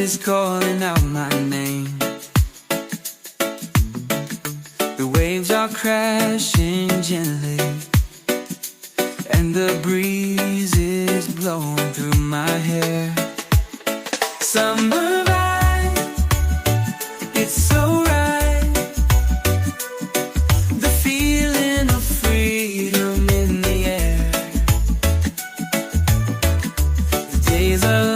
is calling out my name. The waves are crashing gently, and the breeze is blowing through my hair. Summer vibe, it's so right. The feeling of freedom in the air. The days are